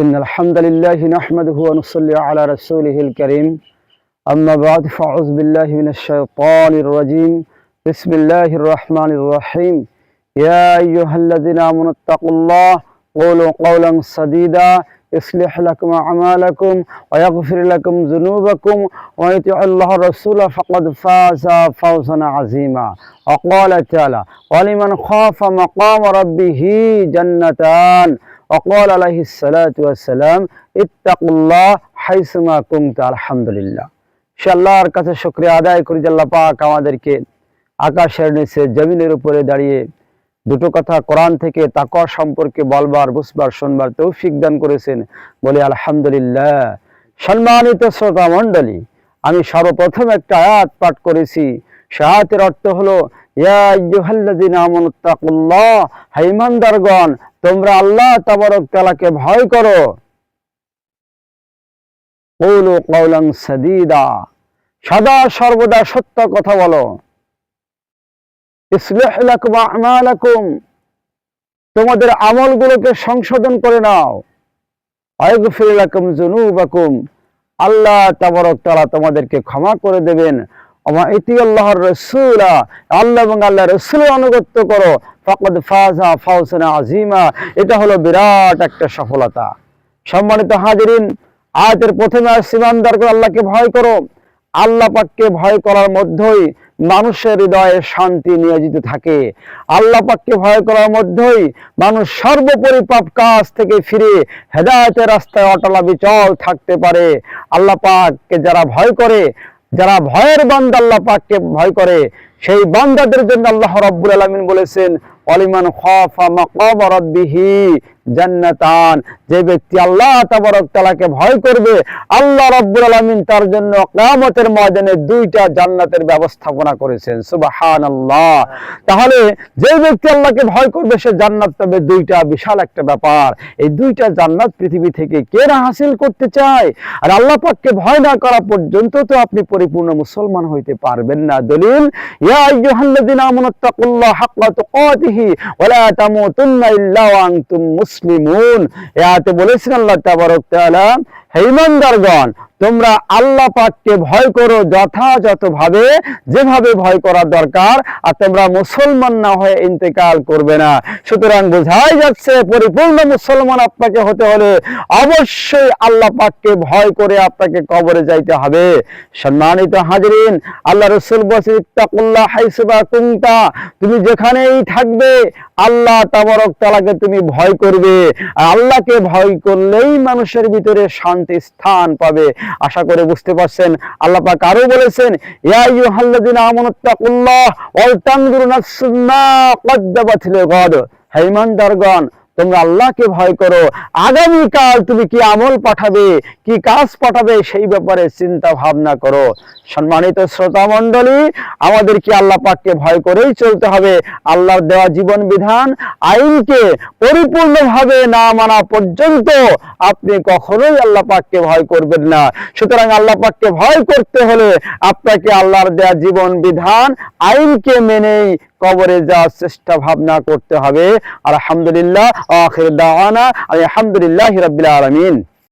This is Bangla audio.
إن الحمد لله نحمده ونصلي على رسوله الكريم أما بعد فأعوذ بالله من الشيطان الرجيم بسم الله الرحمن الرحيم يا أيها الذين آمنوا اتقوا الله قولوا قولا سديدا يصلح لكم أعمالكم ويغفر لكم ذنوبكم ومن يطع الله ورسوله فقد فاز فوزا عظيما وقال تعالى ولمن خاف مقام ربه جنتان وقال عليه الصلاة والسلام اتقوا الله حيثما كنت আলহামদুলিল্লাহ। আল্লাহর কাছে শুকরিয়া আদায় করি যে আল্লাহ পাক আমাদেরকে আকাশের নিচে জমিনের উপরে দাঁড়িয়ে দুটো কথা কোরআন থেকে তাকওয়া সম্পর্কে বলবার, বুঝবার, শুনবার তৌফিক দান করেছেন। বলি আলহামদুলিল্লাহ। সম্মানিত শ্রোতা মণ্ডলী, আমি সর্বপ্রথম একটা আয়াত পাঠ করেছি। সেই আয়াতের অর্থ হলো ইয়া আইয়ুহাল্লাযীনা আমানুত্তাকুল্লাহ, হে ঈমানদারগণ তোমরা আল্লাহ তাবারক তাআলাকে ভয় করো। কুলু কাওলান সাদীদা, সদা সর্বদা সত্য কথা বলো। ইসলিহ লাকুম আমালাকুম, তোমাদের আমলগুলোকে সংশোধন করে নাও। ওয়াগফির লাকুম যুনুবাকুম, আল্লাহ তাবারক তাআলা তোমাদেরকে ক্ষমা করে দেবেন। ওয়া ইতিআল্লাহর রাসূলা, আল্লাহ এবং আল্লাহর রাসূলের আনুগত্য করো। ফাকাদ ফাজা ফাওজান আযীমা, এটা হলো বিরাট একটা সফলতা। সম্মানিত হাজিরিন, আয়াতের প্রথমে ঈমানদারগণ আল্লাহকে ভয় করো। আল্লাহ পাককে ভয় করার মধ্যেই মানুষের হৃদয়ে শান্তি নিয়োজিত থাকে। আল্লাহ পাককে ভয় করার মধ্যেই মানুষ সর্বোপরি পাপ কাজ থেকে ফিরে হেদায়েতের রাস্তায় অটল অবিচল থাকতে পারে। আল্লাহ পাককে যারা ভয় করে, যারা ভয়ের বান্দা আল্লাহ পাককে ভয় করে, সেই বান্দাদের জন্য আল্লাহ রাব্বুল আলামিন বলেছেন ওয়ালিমান খাফা মাকাম রাব্বিহি জান্নাতান, যে ব্যক্তি আল্লাহ তাবারক তাআলাকে ভয় করবে আল্লাহ রাব্বুল আলামিন তার জন্য কিয়ামতের ময়দানে দুইটা জান্নাতের ব্যবস্থাপনা করেছেন। সুবহানাল্লাহ। তাহলে যে ব্যক্তি আল্লাহকে ভয় করবে সে জান্নাত পাবে, দুইটা বিশাল একটা ব্যাপার। এই দুইটা জান্নাত পৃথিবী থেকে কে না হাসিল করতে চায়? আর আল্লাহ পাককে ভয় না করা পর্যন্ত তো আপনি পরিপূর্ণ মুসলমান হইতে পারবেন না। দলিল ইয়া আইয়ুহাল্লাযীনা আমানুত্তাকুল্লাহ হাক্কা তুকাতিহি ওয়া লা তামুতুন্না ইল্লা ওয়া আনতুম মুসলিমুন। এতে বলেছেন আল্লাহ তাবারক তাআলা, হে ঈমানদারগণ তোমরা আল্লাহ পাককে ভয় করো যথাযথভাবে, যেভাবে ভয় করার দরকার, আর তোমরা মুসলমান না হয়ে ইন্তেকাল করবে না। সুতরাং বোঝাই যাচ্ছে পরিপূর্ণ মুসলমান আপনাকে হতে হলে অবশ্যই আল্লাহ পাককে ভয় করে আপনাকে কবরে যাইতে হবে। সম্মানিত হাজিরিন, আল্লাহ রাসূল বলেছেন ইত্তাকুল্লাহ হাইসুমা কুনতা, তুমি যেখানেই থাকবে আল্লাহ তাবারক তাআলাকে তুমি ভয় করবে। আর আল্লাহকে ভয় করলেই মানুষের ভিতরে শান্তি স্থান পাবে। আশা করে বুঝতে পারছেন। আল্লাহ পাক আরো বলেছেন ইয়া আইয়ুহাল্লাযীনা আমানুত্তাকুল্লাহ ওয়াল তানজুরু নাফসুম মা কদ্দামাত লিগাদ, হে ঈমানদারগণ তোমরা আল্লাহকে ভয় করো। আগামীকাল তুমি কি আমল পাঠাবে, কি কাজ পাঠাবে, সেই ব্যাপারে চিন্তা ভাবনা করো। সম্মানিত শ্রোতা মণ্ডলী, আমাদের কি আল্লাহ পাককে ভয় করেই চলতে হবে। আল্লাহর দেওয়া জীবন বিধান আইনকে পরিপূর্ণভাবে না মানা পর্যন্ত আপনি কখনোই আল্লাহ পাককে ভয় করবেন না। সুতরাং আল্লাহ পাককে ভয় করতে হলে আপনাকে আল্লাহর দেওয়া জীবন বিধান আইনকে মেনেই কবরে যাওয়ার চেষ্টা ভাবনা করতে হবে। আলহামদুলিল্লাহ, আখির দাওয়ানা আলহামদুলিল্লাহি রাব্বিল আলামিন।